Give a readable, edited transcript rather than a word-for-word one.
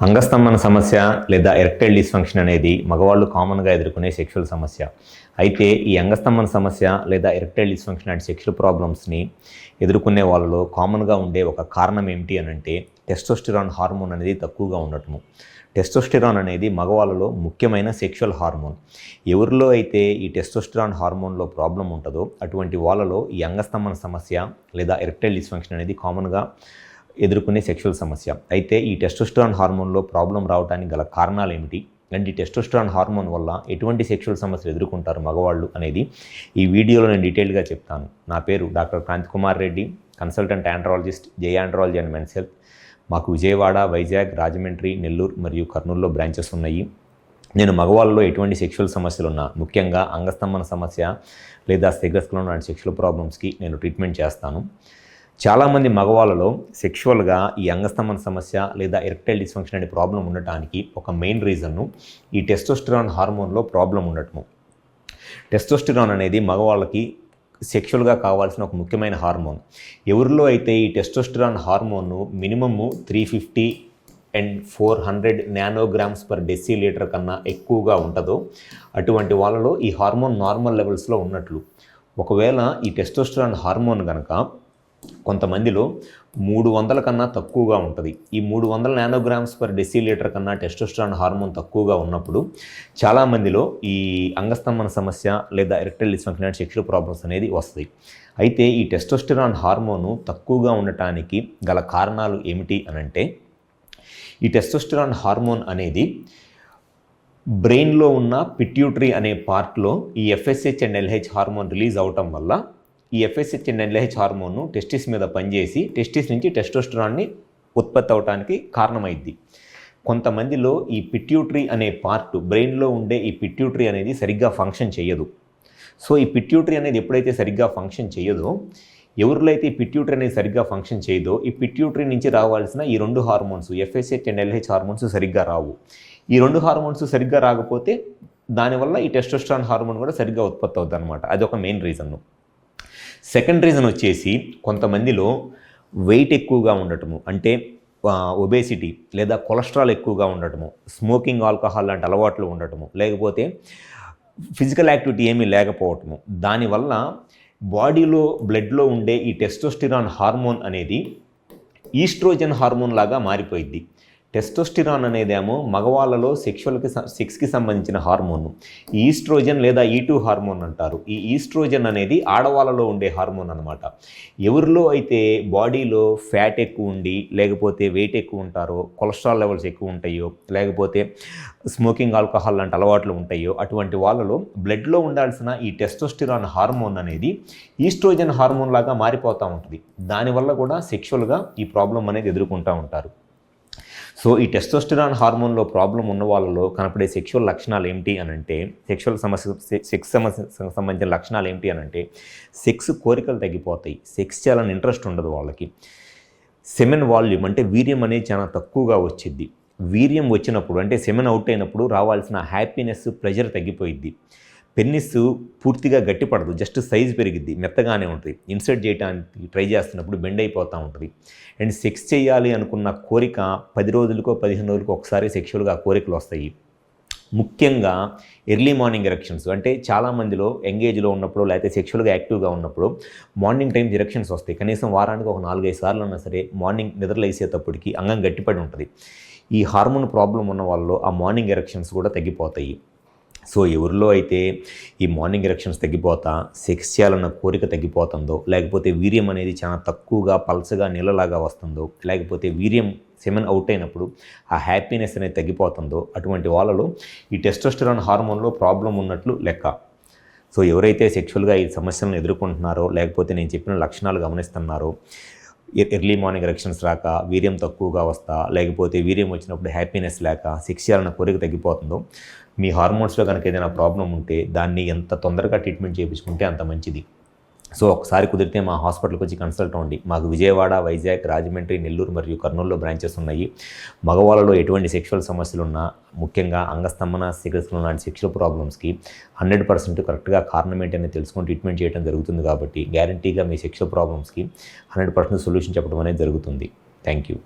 అంగస్తంభన సమస్య లేదా erectile dysfunction అనేది మగవాళ్ళు కామన్గా ఎదుర్కొనే సెక్షువల్ సమస్య. అయితే ఈ అంగస్తంభన సమస్య లేదా ఎరెక్టైల్ డిస్ఫంక్షన్ అండ్ సెక్షువల్ ప్రాబ్లమ్స్ని ఎదుర్కొనే వాళ్ళలో కామన్గా ఉండే ఒక కారణం ఏమిటి అని అంటే టెస్టోస్టెరాన్ హార్మోన్ అనేది తక్కువగా ఉండటము. టెస్టోస్టెరాన్ అనేది మగవాళ్ళలో ముఖ్యమైన సెక్షువల్ హార్మోన్. ఎవరిలో అయితే ఈ టెస్టోస్టెరాన్ హార్మోన్లో ప్రాబ్లం ఉంటుందో అటువంటి వాళ్ళలో ఈ అంగస్తంభన సమస్య లేదా ఎరెక్టైల్ డిస్ఫంక్షన్ అనేది కామన్గా ఎదుర్కొనే సెక్షువల్ సమస్య. అయితే ఈ టెస్టోస్టెరాన్ హార్మోన్లో ప్రాబ్లం రావడానికి గల కారణాలు ఏమిటి అండ్ ఈ టెస్టోస్టెరాన్ హార్మోన్ వల్ల ఎటువంటి సెక్షువల్ సమస్యలు ఎదుర్కొంటారు మగవాళ్ళు అనేది ఈ వీడియోలో నేను డీటెయిల్గా చెప్తాను. నా పేరు doctor Kranthi Kumar Reddy, consultant andrologist, J andrology and men's health. మాకు విజయవాడ, వైజాగ్, రాజమండ్రి, నెల్లూరు మరియు కర్నూలులో బ్రాంచెస్ ఉన్నాయి. నేను మగవాళ్ళలో ఎటువంటి సెక్షువల్ సమస్యలు ఉన్నా, ముఖ్యంగా అంగస్తంభన సమస్య లేదా సెగస్క్లోన్ అండ్ సెక్షువల్ ప్రాబ్లమ్స్కి నేను ట్రీట్మెంట్ చేస్తాను. చాలామంది మగవాళ్ళలో సెక్షువల్గా ఈ అంగస్తంభన సమస్య లేదా ఎరెక్టైల్ డిస్ఫంక్షన్ అనే ప్రాబ్లం ఉండటానికి ఒక మెయిన్ రీజన్ను ఈ టెస్టోస్టెరాన్ హార్మోన్లో ప్రాబ్లం ఉండటము. టెస్టోస్టెరాన్ అనేది మగవాళ్ళకి సెక్షువల్గా కావాల్సిన ఒక ముఖ్యమైన హార్మోన్. ఎవరిలో అయితే ఈ టెస్టోస్టెరాన్ హార్మోన్ను minimum 350 and 400 nanograms per decilitre కన్నా ఎక్కువగా ఉంటుందో అటువంటి వాళ్ళలో ఈ హార్మోన్ నార్మల్ లెవెల్స్లో ఉన్నట్లు. ఒకవేళ ఈ టెస్టోస్టెరాన్ హార్మోన్ కనుక కొంతమందిలో 300 కన్నా తక్కువగా ఉంటుంది. ఈ 300 నానోగ్రామ్స్ పర్ డెసిలీటర్ కన్నా టెస్టోస్టెరాన్ హార్మోన్ తక్కువగా ఉన్నప్పుడు చాలామందిలో ఈ అంగస్తంభన సమస్య లేదా erectile dysfunction and sexual problems అనేది వస్తాయి. అయితే ఈ టెస్టోస్టెరాన్ హార్మోను తక్కువగా ఉండటానికి గల కారణాలు ఏమిటి అనంటే ఈ టెస్టోస్టెరాన్ హార్మోన్ అనేది బ్రెయిన్లో ఉన్న పిట్యూటరీ అనే పార్ట్లో ఈ FSH and LH hormone release అవటం వల్ల ఈ ఎఫ్ఎస్హెచ్ అండ్ ఎల్హెచ్ హార్మోన్ను టెస్టిస్ మీద పనిచేసి టెస్టిస్ నుంచి టెస్టోస్టెరాన్ని ఉత్పత్తి అవడానికి కారణమైద్ది. కొంతమందిలో ఈ పిట్యూటరీ అనే పార్ట్, బ్రెయిన్లో ఉండే ఈ పిట్యూటరీ అనేది సరిగ్గా ఫంక్షన్ చేయదు. సో ఈ పిట్యూటరీ అనేది ఎప్పుడైతే సరిగ్గా ఫంక్షన్ చేయదో, ఎవరిలో అయితే ఈ పిట్యూటరీ అనేది సరిగ్గా ఫంక్షన్ చేయదో ఈ పిట్యూటరీ నుంచి రావాల్సిన ఈ 2 hormones FSH and LH hormones సరిగ్గా రావు. ఈ 2 హార్మోన్స్ సరిగ్గా రాకపోతే దానివల్ల ఈ టెస్టోస్టెరాన్ హార్మోన్ కూడా సరిగ్గా ఉత్పత్తి అవుతుంది అనమాట. అది ఒక మెయిన్ రీజన్. సెకండ్ రీజన్ వచ్చేసి కొంతమందిలో వెయిట్ ఎక్కువగా ఉండటము, అంటే ఒబేసిటీ లేదా కొలెస్ట్రాల్ ఎక్కువగా ఉండటము, స్మోకింగ్, ఆల్కహాల్ లాంటి అలవాట్లు ఉండటము, లేకపోతే ఫిజికల్ యాక్టివిటీ ఏమీ లేకపోవటము. దానివల్ల బాడీలో బ్లడ్లో ఉండే ఈ టెస్టోస్టెరాన్ హార్మోన్ అనేది ఈస్ట్రోజన్ హార్మోన్ లాగా మారిపోయింది. టెస్టోస్టెరాన్ అనేదేమో మగవాళ్ళలో సెక్స్కి సంబంధించిన హార్మోన్. ఈస్ట్రోజన్ లేదా E2 హార్మోన్ అంటారు. ఈ ఈస్ట్రోజన్ అనేది ఆడవాళ్ళలో ఉండే హార్మోన్ అనమాట. ఎవరిలో అయితే బాడీలో ఫ్యాట్ ఎక్కువ ఉండి లేకపోతే వెయిట్ ఎక్కువ ఉంటారో, కొలెస్ట్రాల్ లెవెల్స్ ఎక్కువ ఉంటాయో, లేకపోతే స్మోకింగ్, ఆల్కహాల్ లాంటి అలవాట్లు ఉంటాయో అటువంటి వాళ్ళలో బ్లడ్లో ఉండాల్సిన ఈ టెస్టోస్టెరాన్ హార్మోన్ అనేది ఈస్ట్రోజన్ హార్మోన్ లాగా మారిపోతూ ఉంటుంది. దానివల్ల కూడా సెక్షువల్గా ఈ ప్రాబ్లం అనేది ఎదుర్కొంటూ ఉంటారు. సో ఈ టెస్టోస్టెరాన్ హార్మోన్లో ప్రాబ్లం ఉన్న వాళ్ళలో కనపడే సెక్షువల్ లక్షణాలు ఏమిటి అనంటే, సెక్స్ సమస్యకు సంబంధించిన లక్షణాలు ఏమిటి అనంటే, సెక్స్ కోరికలు తగ్గిపోతాయి, సెక్స్ చేయాలని ఇంట్రెస్ట్ ఉండదు వాళ్ళకి, సెమెన్ వాల్యూమ్ అంటే వీర్యం అనేది చాలా తక్కువగా వచ్చిద్ది. వీర్యం వచ్చినప్పుడు అంటే సెమెన్ అవుట్ అయినప్పుడు రావాల్సిన హ్యాపీనెస్, ప్లెజర్ తగ్గిపోయిద్ది. పెన్నిస్ పూర్తిగా గట్టిపడదు, జస్ట్ సైజ్ పెరిగిద్ది, మెత్తగానే ఉంటుంది. ఇన్సర్ట్ చేయడానికి ట్రై చేస్తున్నప్పుడు బెండ్ అయిపోతూ ఉంటుంది. అండ్ సెక్స్ చేయాలి అనుకున్న కోరిక 10 రోజులకో 15 రోజులకో ఒకసారి సెక్షువల్గా కోరికలు వస్తాయి. ముఖ్యంగా ఎర్లీ మార్నింగ్ ఎరెక్షన్స్, అంటే చాలామందిలో ఎంగేజ్లో ఉన్నప్పుడు లేకపోతే సెక్షువల్గా యాక్టివ్గా ఉన్నప్పుడు మార్నింగ్ టైమ్స్ ఎరెక్షన్స్ వస్తాయి. కనీసం వారానికి ఒక 4-5 సార్లు అన్నా సరే మార్నింగ్ నిద్రలేసేటప్పటికి అంగం గట్టిపడి ఉంటుంది. ఈ హార్మోన్ ప్రాబ్లం ఉన్న వాళ్ళలో ఆ మార్నింగ్ ఎరెక్షన్స్ కూడా తగ్గిపోతాయి. సో ఎవరిలో అయితే ఈ మార్నింగ్ ఎరెక్షన్స్ తగ్గిపోతా సెక్స్ చేయాలన్న కోరిక తగ్గిపోతుందో, లేకపోతే వీర్యం అనేది చాలా తక్కువగా పల్చగా నీళ్ళలాగా వస్తుందో, లేకపోతే వీర్యం సెమెన్ అవుట్ అయినప్పుడు ఆ హ్యాపీనెస్ అనేది తగ్గిపోతుందో అటువంటి వాళ్ళలో ఈ టెస్టోస్టెరాన్ హార్మోన్లో ప్రాబ్లం ఉన్నట్లు లెక్క. సో ఎవరైతే సెక్షువల్గా ఈ సమస్యలను ఎదుర్కొంటున్నారో, లేకపోతే నేను చెప్పిన లక్షణాలు గమనిస్తున్నారో, ఎర్లీ మార్నింగ్ ఎరెక్షన్స్ రాక, వీర్యం తక్కువగా వస్తా, లేకపోతే వీర్యం వచ్చినప్పుడు హ్యాపీనెస్ లేక, సెక్స్ చేయాలన్న కోరిక తగ్గిపోతుందో, మీ హార్మోన్స్లో కనుక ఏదైనా ప్రాబ్లం ఉంటే దాన్ని ఎంత తొందరగా ట్రీట్మెంట్ చేయించుకుంటే అంత మంచిది. సో ఒకసారి కుదిరితే మా హాస్పిటల్కి వచ్చి కన్సల్ట్ అవ్వండి. మాకు విజయవాడ, వైజాగ్, రాజమండ్రి, నెల్లూరు మరియు కర్నూలులో బ్రాంచెస్ ఉన్నాయి. మగవాళ్ళలో ఎటువంటి సెక్షువల్ సమస్యలు ఉన్నా, ముఖ్యంగా అంగస్తంభన, సెగస్క్లోన్ లాంటి సెక్షువల్ ప్రాబ్లమ్స్కి 100% కరెక్ట్గా కారణం ఏంటనేది తెలుసుకొని ట్రీట్మెంట్ చేయడం జరుగుతుంది. కాబట్టి గ్యారంటీగా మీ సెక్షువల్ ప్రాబ్లమ్స్కి 100% సొల్యూషన్ చెప్పడం అనేది జరుగుతుంది. Thank you.